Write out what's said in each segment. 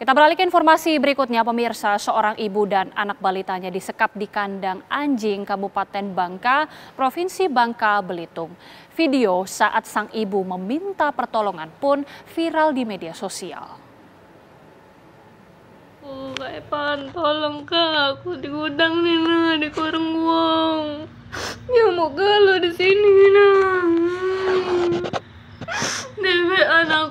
Kita beralih ke informasi berikutnya, pemirsa. Seorang ibu dan anak balitanya disekap di kandang anjing Kabupaten Bangka, Provinsi Bangka Belitung. Video saat sang ibu meminta pertolongan pun viral di media sosial. Kak Epan, tolong Kak, aku di gudang nih, nah, di kurung uang. Nyamuk galau di sini, nah. Dembek anak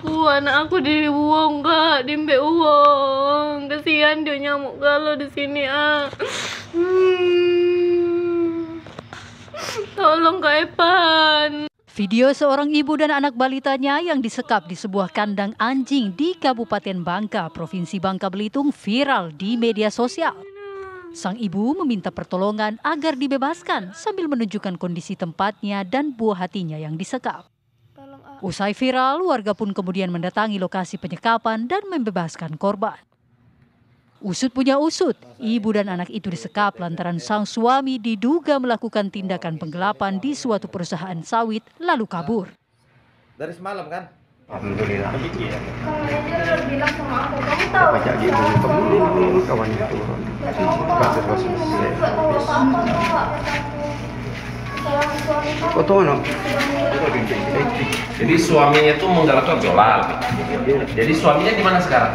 aku dibuang Kak, dembek uang. Kasihan dia nyamuk galau di sini, ah. Tolong Kak Epan. Video seorang ibu dan anak balitanya yang disekap di sebuah kandang anjing di Kabupaten Bangka, Provinsi Bangka Belitung viral di media sosial. Sang ibu meminta pertolongan agar dibebaskan sambil menunjukkan kondisi tempatnya dan buah hatinya yang disekap. Usai viral, warga pun kemudian mendatangi lokasi penyekapan dan membebaskan korban. Usut punya usut, ibu dan anak itu disekap lantaran sang suami diduga melakukan tindakan penggelapan di suatu perusahaan sawit lalu kabur. Dari semalam kan? Alhamdulillah. Kalau dia udah bilang sama aku, kamu tahu? Pajak gitu, kamu kawan itu. Foto no. Jadi suaminya tuh menggalakkan jualan. Jadi suaminya di mana sekarang?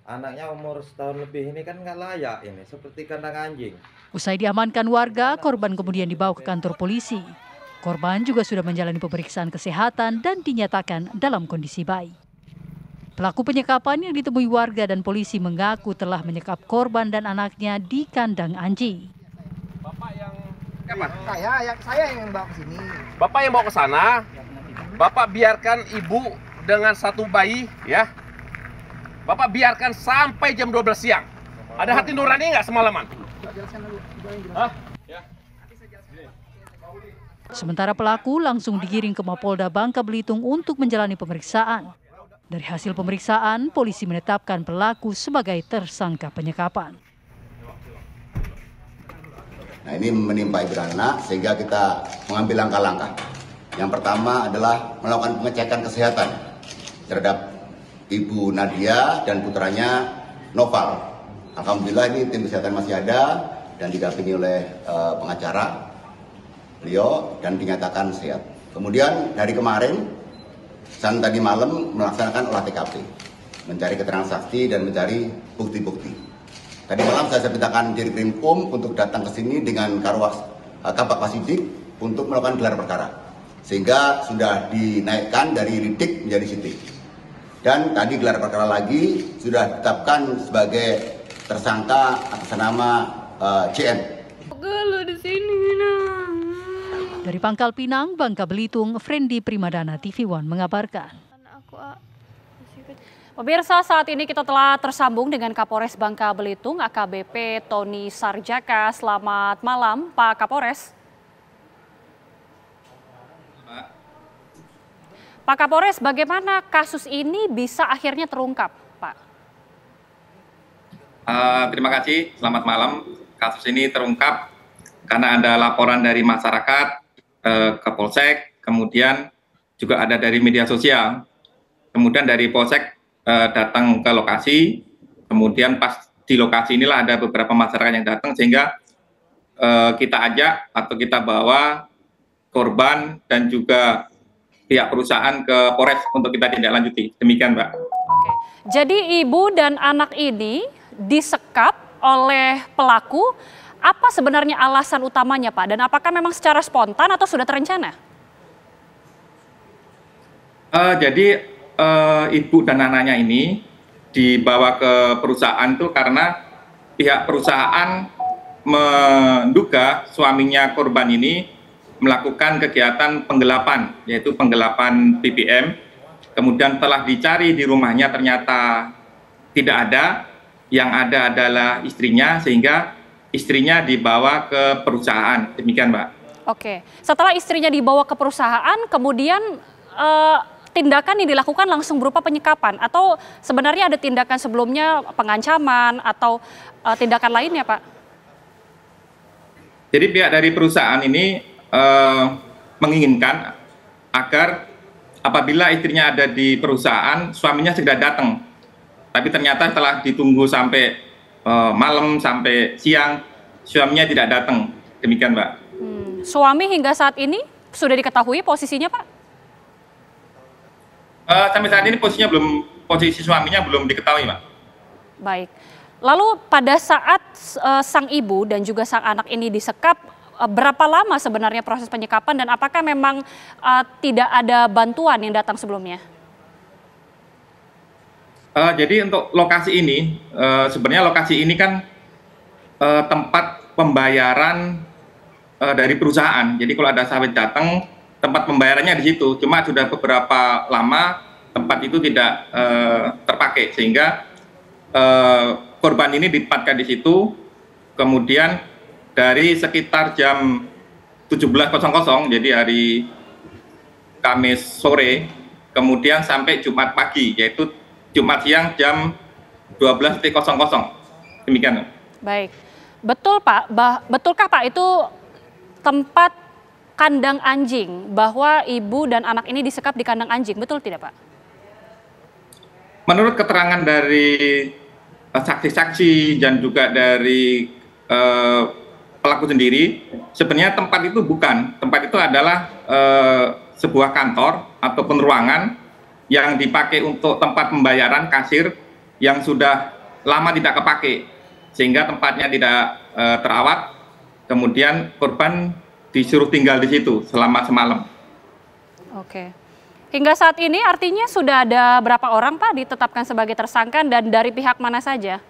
Anaknya umur setahun lebih ini kan nggak layak ini, seperti kandang anjing. Usai diamankan warga, korban kemudian dibawa ke kantor polisi. Korban juga sudah menjalani pemeriksaan kesehatan dan dinyatakan dalam kondisi baik. Pelaku penyekapan yang ditemui warga dan polisi mengaku telah menyekap korban dan anaknya di kandang anjing. Bapak yang Saya yang bawa ke sini. Bapak yang bawa ke sana. Bapak biarkan ibu dengan satu bayi, ya. Bapak biarkan sampai jam 12 siang. Ada hati nurani nggak semalaman? Hah? Sementara pelaku langsung digiring ke Mapolda Bangka Belitung untuk menjalani pemeriksaan. Dari hasil pemeriksaan, polisi menetapkan pelaku sebagai tersangka penyekapan. Nah, ini menimpa ibu dan anak sehingga kita mengambil langkah-langkah. Yang pertama adalah melakukan pengecekan kesehatan terhadap Ibu Nadia dan putranya Noval. Alhamdulillah ini tim kesehatan masih ada dan didampingi oleh pengacara beliau dan dinyatakan sehat. Kemudian dari kemarin, tadi malam melaksanakan olah TKP, mencari keterangan saksi dan mencari bukti-bukti. Tadi malam saya mintakan Dirkrimkum untuk datang ke sini dengan Kabak Wasidik untuk melakukan gelar perkara. Sehingga sudah dinaikkan dari lidik menjadi sidik. Dan tadi gelar perkara lagi sudah ditetapkan sebagai tersangka atas nama CN. Galau di sini, nah. Dari Pangkal Pinang, Bangka Belitung, Frendi Primadana TV One mengabarkan. Pemirsa, saat ini kita telah tersambung dengan Kapolres Bangka Belitung, AKBP Tony Sarjaka. Selamat malam, Pak Kapolres. Pak Kapolres, bagaimana kasus ini bisa akhirnya terungkap, Pak? Terima kasih, selamat malam. Kasus ini terungkap karena ada laporan dari masyarakat ke Polsek, kemudian juga ada dari media sosial. Kemudian dari Polsek datang ke lokasi, kemudian pas di lokasi inilah ada beberapa masyarakat yang datang sehingga kita ajak atau kita bawa korban dan juga pihak perusahaan ke Polres untuk kita tindak lanjuti. Demikian, Mbak. Oke. Jadi ibu dan anak ini disekap oleh pelaku. Apa sebenarnya alasan utamanya, Pak? Dan apakah memang secara spontan atau sudah terencana? Jadi ibu dan anaknya ini dibawa ke perusahaan itu karena pihak perusahaan menduga suaminya korban ini melakukan kegiatan penggelapan, yaitu penggelapan BBM. Kemudian telah dicari di rumahnya ternyata tidak ada, yang ada adalah istrinya, sehingga istrinya dibawa ke perusahaan. Demikian, Mbak. Oke, setelah istrinya dibawa ke perusahaan, kemudian tindakan yang dilakukan langsung berupa penyekapan atau sebenarnya ada tindakan sebelumnya pengancaman atau tindakan lainnya, Pak? Jadi pihak dari perusahaan ini menginginkan agar apabila istrinya ada di perusahaan, suaminya segera datang Tapi ternyata setelah ditunggu sampai malam, sampai siang, suaminya tidak datang. Demikian, Mbak. Suami hingga saat ini sudah diketahui posisinya, Pak? Sampai saat ini posisi suaminya belum diketahui, Mbak. Baik. Lalu pada saat sang ibu dan juga sang anak ini disekap, berapa lama sebenarnya proses penyekapan dan apakah memang tidak ada bantuan yang datang sebelumnya? Jadi untuk lokasi ini, sebenarnya lokasi ini kan tempat pembayaran dari perusahaan. Jadi kalau ada sawit datang, tempat pembayarannya di situ. Cuma sudah beberapa lama tempat itu tidak terpakai, sehingga korban ini ditempatkan di situ. Kemudian dari sekitar jam 17.00, jadi hari Kamis sore, kemudian sampai Jumat pagi, yaitu Jumat siang jam 12.00. Demikian. Baik. Betul, Pak. Betulkah, Pak, itu tempat kandang anjing, bahwa ibu dan anak ini disekap di kandang anjing, betul tidak, Pak? Menurut keterangan dari saksi-saksi dan juga dari pelaku sendiri, sebenarnya tempat itu bukan. Tempat itu adalah sebuah kantor ataupun ruangan yang dipakai untuk tempat pembayaran kasir yang sudah lama tidak kepakai, sehingga tempatnya tidak terawat. Kemudian korban disuruh tinggal di situ selama semalam. Oke. Hingga saat ini artinya sudah ada berapa orang, Pak, ditetapkan sebagai tersangka dan dari pihak mana saja?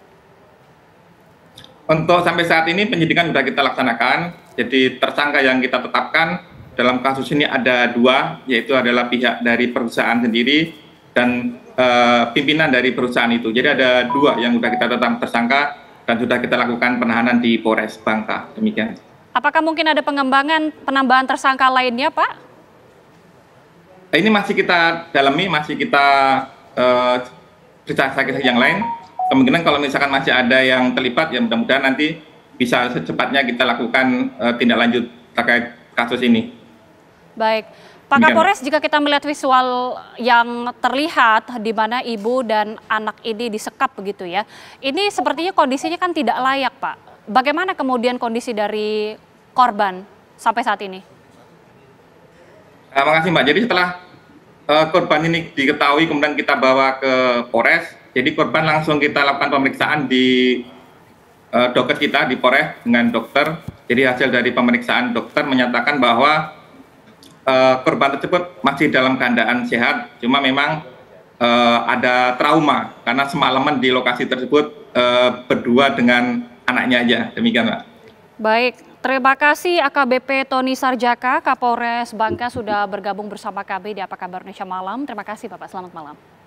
Untuk sampai saat ini penyidikan sudah kita laksanakan. Jadi tersangka yang kita tetapkan dalam kasus ini ada 2, yaitu adalah pihak dari perusahaan sendiri dan pimpinan dari perusahaan itu. Jadi ada 2 yang sudah kita tetapkan tersangka dan sudah kita lakukan penahanan di Polres Bangka. Demikian. Apakah mungkin ada penambahan tersangka lainnya, Pak? Ini masih kita dalami, masih kita periksa saksi yang lain. Kemungkinan kalau misalkan masih ada yang terlibat, ya mudah-mudahan nanti bisa secepatnya kita lakukan tindak lanjut terkait kasus ini. Baik. Pak Kapolres, jika kita melihat visual yang terlihat di mana ibu dan anak ini disekap begitu ya, ini sepertinya kondisinya kan tidak layak, Pak. Bagaimana kemudian kondisi dari korban sampai saat ini? Terima kasih, Mbak. Jadi setelah korban ini diketahui kemudian kita bawa ke Polres, jadi korban langsung kita lakukan pemeriksaan di dokter kita di Polres dengan dokter. Jadi hasil dari pemeriksaan dokter menyatakan bahwa korban tersebut masih dalam keadaan sehat, cuma memang ada trauma karena semalaman di lokasi tersebut berdua dengan anaknya aja. Demikian, Pak. Baik, terima kasih AKBP Tony Sarjaka, Kapolres Bangka sudah bergabung bersama kami di Apa Kabar Indonesia Malam. Terima kasih, Bapak. Selamat malam.